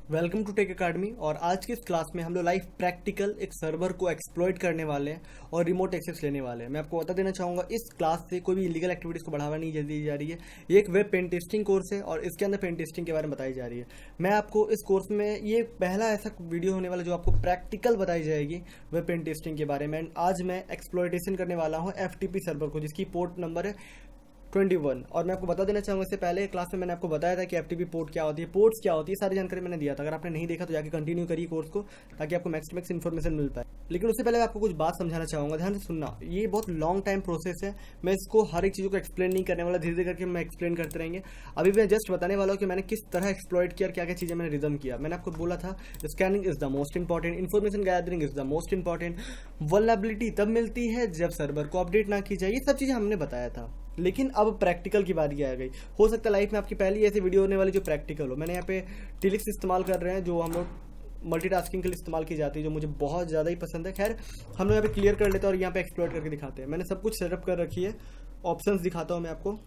Welcome to take academy. और आज की इस क्लास में हम लोग लाइव प्रैक्टिकल एक सर्वर को एक्सप्लॉइट करने वाले हैं और रिमोट एक्सेस लेने वाले हैं। मैं आपको बता देना चाहूँगा, इस क्लास से कोई भी इलीगल एक्टिविटीज़ को बढ़ावा नहीं दी जा रही है। ये एक वेब पेन टेस्टिंग कोर्स है और इसके अंदर पेन टेस्टिंग के बारे में बताई जा रही है। मैं आपको इस कोर्स में ये पहला ऐसा वीडियो होने वाला जो आपको प्रैक्टिकल बताई जाएगी वेब पेन टेस्टिंग के बारे में। आज मैं एक्सप्लॉइटेशन करने वाला हूँ FTP सर्वर को, जिसकी पोर्ट नंबर है 21। और मैं आपको बता देना चाहूँगा, इससे पहले क्लास में मैंने आपको बताया था कि FTP पोर्ट क्या होती है, पोर्ट्स क्या होती है, सारी जानकारी मैंने दिया था। अगर आपने नहीं देखा तो जाके कंटिन्यू करिए कोर्स को, ताकि आपको मैक्स टू मैक्स इन्फॉर्मेशन मिल पाए। लेकिन उससे पहले आपको कुछ बात समझाना चाहूँगा, ध्यान से सुनना। ये बहुत लॉन्ग टाइम प्रोसेस है, मैं इसको हर एक चीज़ों को एक्सप्लेन नहीं करने वाला, धीरे धीरे करके मैं एक्सप्लेन करते रहेंगे। अभी मैं जस्ट बताने वाला हूँ कि मैंने किस तरह एक्सप्लॉइट किया और क्या क्या चीज़ें मैंने रिदम किया। मैंने आपको बोला था scanning is the most important, information gathering is the most important, vulnerability तब मिलती है जब सर्वर को अपडेट ना की जाए, ये सब चीज़ें हमने बताया था। लेकिन अब प्रैक्टिकल की बारी आ गई। हो सकता है लाइफ में आपकी पहली ऐसी वीडियो होने वाली जो प्रैक्टिकल हो। मैंने यहाँ पे टिलिक्स इस्तेमाल कर रहे हैं, जो हम लोग मल्टीटास्किंग के लिए इस्तेमाल की जाती है, जो मुझे बहुत ज़्यादा ही पसंद है। खैर, हम लोग यहाँ पे क्लियर कर लेते हैं और यहाँ पे एक्सप्लोर करके दिखाते हैं। मैंने सब कुछ सेटअप कर रखी है। ऑप्शंस दिखाता हूँ मैं आपको।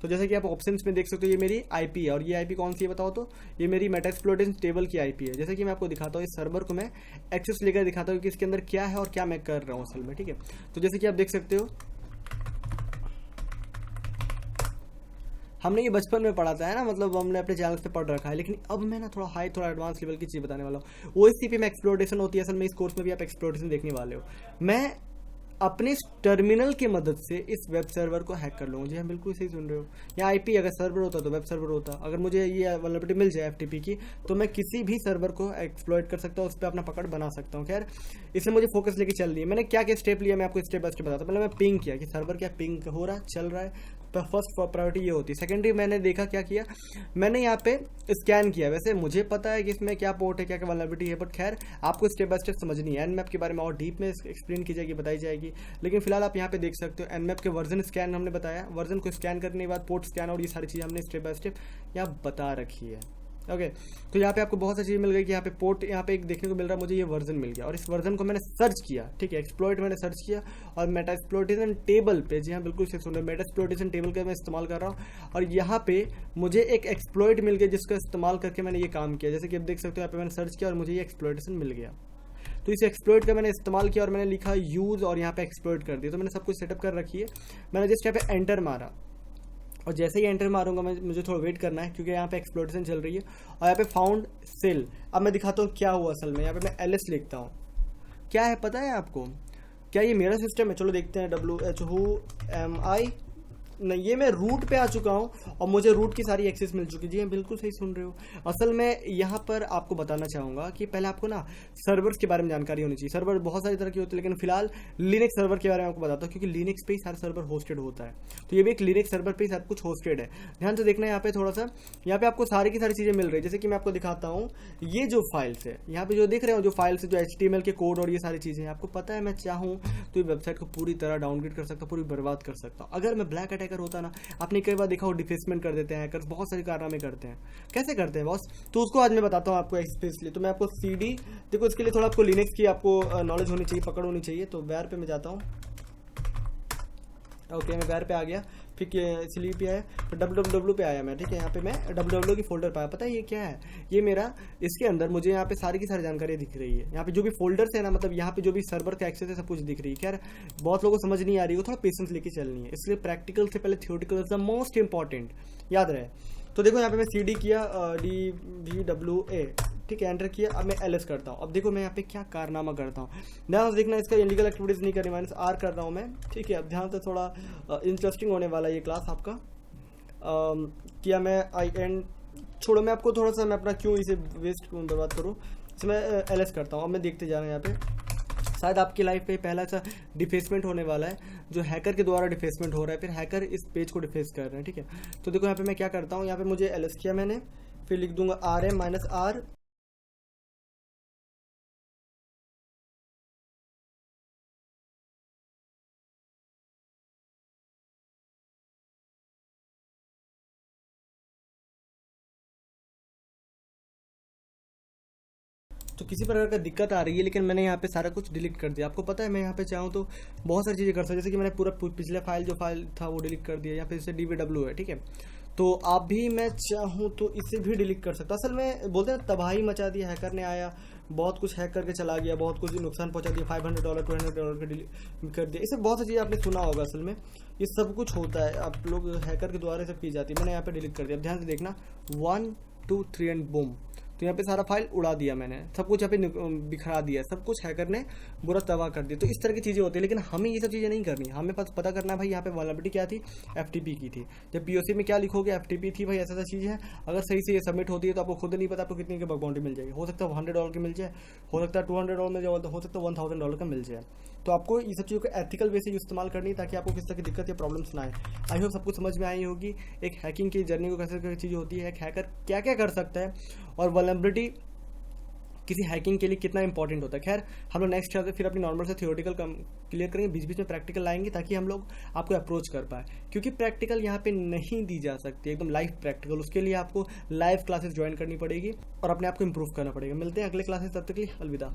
तो जैसे कि आप ऑप्शंस में देख सकते हो, ये मेरी आईपी है। और ये आईपी कौन सी है बताओ तो? ये मेरी मेटास्प्लोइटेशन टेबल की आईपी है। जैसे कि मैं आपको दिखाता हूँ, इस सर्वर को मैं एक्सेस लेकर दिखाता हूँ कि इसके अंदर क्या है और क्या मैं कर रहा हूँ असल में। ठीक है, तो जैसे कि आप देख सकते हो, हमने ये बचपन में पढ़ा था, है ना, मतलब हमने अपने चैनल्स पे पढ़ रखा है। लेकिन अब मैं ना थोड़ा एडवांस लेवल की चीज़ बताने वाला हूँ। OSCP में एक्सप्लोरेशन होती है असल में। इस कोर्स में भी आप एक्सप्लोरेशन देखने वाले हो। मैं अपने इस टर्मिनल की मदद से इस वेब सर्वर को हैक कर लूँगा। जी हाँ, बिल्कुल सही सुन रहे हो। या आईपी अगर सर्वर होता तो वेब सर्वर होता। अगर मुझे ये वल्नरेबिलिटी मिल जाए FTP की, तो मैं किसी भी सर्वर को एक्सप्लॉइट कर सकता हूँ, उस पर अपना पकड़ बना सकता हूँ। खैर, इसमें मुझे फोकस लेके चल रही है। मैंने क्या क्या स्टेप लिया, मैं आपको स्टेप बाय स्टेप बताता हूँ। पहले मैं पिंग किया कि सर्वर क्या पिंग हो रहा है, चल रहा है। तो फर्स्ट प्रायोरिटी ये होती है। सेकेंडरी मैंने देखा क्या किया, मैंने यहाँ पे स्कैन किया। वैसे मुझे पता है कि इसमें क्या पोर्ट है, क्या क्या वल्नरेबिलिटी है, बट खैर आपको स्टेप बाय स्टेप समझनी है। Nmap के बारे में और डीप में एक्सप्लेन की जाएगी, बताई जाएगी। लेकिन फिलहाल आप यहाँ पे देख सकते हो Nmap के वर्जन स्कैन हमने बताया। वर्जन को स्कैन करने के बाद पोर्ट स्कैन और ये सारी चीज़ें हमने स्टेप बाय स्टेप यहाँ बता रखी है। ओके, तो यहाँ पे आपको बहुत सारी चीज़ मिल गई कि यहाँ पे पोर्ट यहाँ पे एक देखने को मिल रहा है, मुझे ये वर्जन मिल गया। और इस वर्जन को मैंने सर्च किया। ठीक है, एक्सप्लॉइट मैंने सर्च किया और मेटास्प्लोइटेशन टेबल पे, जी हाँ बिल्कुल से सुन रहे, मेटास्प्लोइटेशन टेबल का मैं इस्तेमाल कर रहा हूँ। और यहाँ पे मुझे एक एक्सप्लॉइट मिल गया, जिसका इस्तेमाल करके मैंने ये काम किया। जैसे कि आप देख सकते हो, यहाँ पे मैंने सर्च किया और मुझे ये एक्सप्लॉइटेशन मिल गया। तो इस एक्सप्लॉइट का मैंने इस्तेमाल किया और मैंने लिखा यूज़ और यहाँ पे एक्सप्लॉइट कर दिया। तो मैंने सब कुछ सेटअप कर रखी है। मैंने जस्ट यहाँ पे एंटर मारा और जैसे ही एंटर मारूंगा, मुझे थोड़ा वेट करना है क्योंकि यहाँ पे एक्सप्लोरेशन चल रही है। और यहाँ पे फाउंड सेल, अब मैं दिखाता हूँ क्या हुआ असल में। यहाँ पे मैं LS लिखता हूँ। क्या है पता है आपको? क्या ये मेरा सिस्टम है? चलो देखते हैं। WHOMI नहीं, ये मैं रूट पे आ चुका हूँ और मुझे रूट की सारी एक्सेस मिल चुकी है। जी हाँ, बिल्कुल सही सुन रहे हो। असल में यहाँ पर आपको बताना चाहूँगा कि पहले आपको ना सर्वर्स के बारे में जानकारी होनी चाहिए। सर्वर बहुत सारी तरह की होती है, लेकिन फिलहाल लिनक्स सर्वर के बारे में आपको बताता हूँ, क्योंकि लिनक्स पे ही सारा सर्वर होस्टेड होता है। तो ये भी एक लिनक्स सर्वर पे ही सब कुछ होस्टेड है। ध्यान से देखना यहाँ पे थोड़ा सा। यहाँ पे आपको सारी की सारी चीज़ें मिल रही है। जैसे कि मैं आपको दिखाता हूँ, ये जो फाइल्स है यहाँ पे जो दिख रहे हो, जो फाइल्स है, जो HTML के कोड और ये सारी चीज़ें, आपको पता है मैं चाहूँ तो ये वेबसाइट को पूरी तरह डाउनग्रेड कर सकता हूँ, पूरी बर्बाद कर सकता हूँ। अगर मैं ब्लैक अटैकर होता ना, आपने कई बार देखा हो डिफेसमेंट कर देते हैं हैकर्स, बहुत सारे कारनामे करते हैं। कैसे करते हैं बॉस, तो उसको आज मैं बताता हूँ आपको स्पेशली। तो मैं आपको CD देखो, इसके लिए थोड़ा आपको लिनक्स की आपको नॉलेज होनी चाहिए, पकड़ होनी चाहिए। तो वेयर पे मैं जाता हूँ। ओके, मैं वेयर पे आ गया। फिर स्लीप पे आया, फिर www पे आया मैं। ठीक है, यहाँ पे मैं www की फोल्डर पाया। पता है ये क्या है? ये मेरा, इसके अंदर मुझे यहाँ पे सारी की सारी जानकारी दिख रही है। यहाँ पे जो भी फोल्डर्स है ना, मतलब यहाँ पे जो भी सर्वर का एक्सेस है, सब कुछ दिख रही है। खैर, बहुत लोगों को समझ नहीं आ रही है, थोड़ा पेशेंस लेके चलनी है। इसलिए प्रैक्टिकल से पहले theoretical is the most important, याद रहे। तो देखो यहाँ पे मैं CD किया, DVWA, ठीक है, एंटर किया। अब मैं LS करता हूँ। अब देखो मैं यहाँ पे क्या कारनामा करता हूँ, ध्यान से देखना। इसका इलीगल एक्टिविटीज नहीं करनी, -R कर रहा हूँ मैं। ठीक है, अब ध्यान से, थोड़ा इंटरेस्टिंग होने वाला है ये क्लास आपका। किया मैं IN, छोड़ो, मैं आपको थोड़ा सा, मैं अपना क्यों इसे वेस्ट क्यों बर्बाद करूँ, इसे मैं LS करता हूँ। अब मैं देखते जा रहा हूँ यहाँ पे। शायद आपकी लाइफ पे पहला सा डिफेसमेंट होने वाला है, जो हैकर के द्वारा डिफेसमेंट हो रहा है। फिर हैकर इस पेज को डिफेस कर रहे हैं। ठीक है, तो देखो यहाँ पे मैं क्या करता हूँ। यहाँ पे मुझे LS किया मैंने, फिर लिख दूंगा RM-R। तो किसी प्रकार का दिक्कत आ रही है, लेकिन मैंने यहाँ पे सारा कुछ डिलीट कर दिया। आपको पता है मैं यहाँ पे चाहूँ तो बहुत सारी चीज़ें कर सकता हूँ। जैसे कि मैंने पूरा पिछला फाइल जो फाइल था वो डिलीट कर दिया। यहाँ पे जैसे DVW है। ठीक है, तो आप भी, मैं चाहूँ तो इसे भी डिलीट कर सकता। असल में बोलते हैं तबाही मचा दी, हैकर ने आया बहुत कुछ हैक करके चला गया, बहुत कुछ नुकसान पहुंचा दिया, $500 $200 का डिलीट कर दिया। इससे बहुत सी चीज़ें आपने सुना होगा। असल में ये सब कुछ होता है, आप लोग हैकर के द्वारा सब की जाती है। मैंने यहाँ पे डिलीट कर दिया। अब ध्यान से देखना, 1 2 3 एंड बूम। तो यहाँ पे सारा फाइल उड़ा दिया मैंने, सब कुछ यहाँ पे बिखरा दिया, सब कुछ हैकर ने बुरा तबाह कर दिया। तो इस तरह की चीज़ें होती है, लेकिन हमें ये सब चीज़ें नहीं करनी। हमें बस पता करना है भाई यहाँ पे वल्नरेबिलिटी क्या थी, FTP की थी। जब POC में क्या लिखोगे, FTP थी भाई, ऐसा चीज़ है। अगर सही से ये सबमिट होती है तो आपको खुद नहीं पता आपको कितनी की बग बाउंटी मिल जाएगी। हो सकता है $100 की मिल जाए, हो सकता है $200 मिल जाए, हो सकता है $1000 का मिल जाए। तो आपको ये सब चीज़ों को एथिकल वे से इस्तेमाल करनी है, ताकि आपको किस तरह की दिक्कत या प्रॉब्लम्स ना आए। आई होप सब कुछ समझ में आई होगी एक हैकिंग की जर्नी को कैसे चीज़ होती है, एक हैकर क्या क्या कर सकता है, और वल्नरेबिलिटी किसी हैकिंग के लिए कितना इंपॉर्टेंट होता है। खैर हम लोग नेक्स्ट क्लास में फिर अपनी नॉर्मल से थियोरेटिकल क्लियर करेंगे, बीच बीच में प्रैक्टिकल लाएंगे, ताकि हम लोग आपको अप्रोच कर पाए। क्योंकि प्रैक्टिकल यहाँ पे नहीं दी जा सकती एकदम लाइव प्रैक्टिकल, उसके लिए आपको लाइव क्लासेस ज्वाइन करनी पड़ेगी और अपने आप को इम्प्रूव करना पड़ेगा। मिलते हैं अगले क्लासेस, तब तक के लिए अलविदा।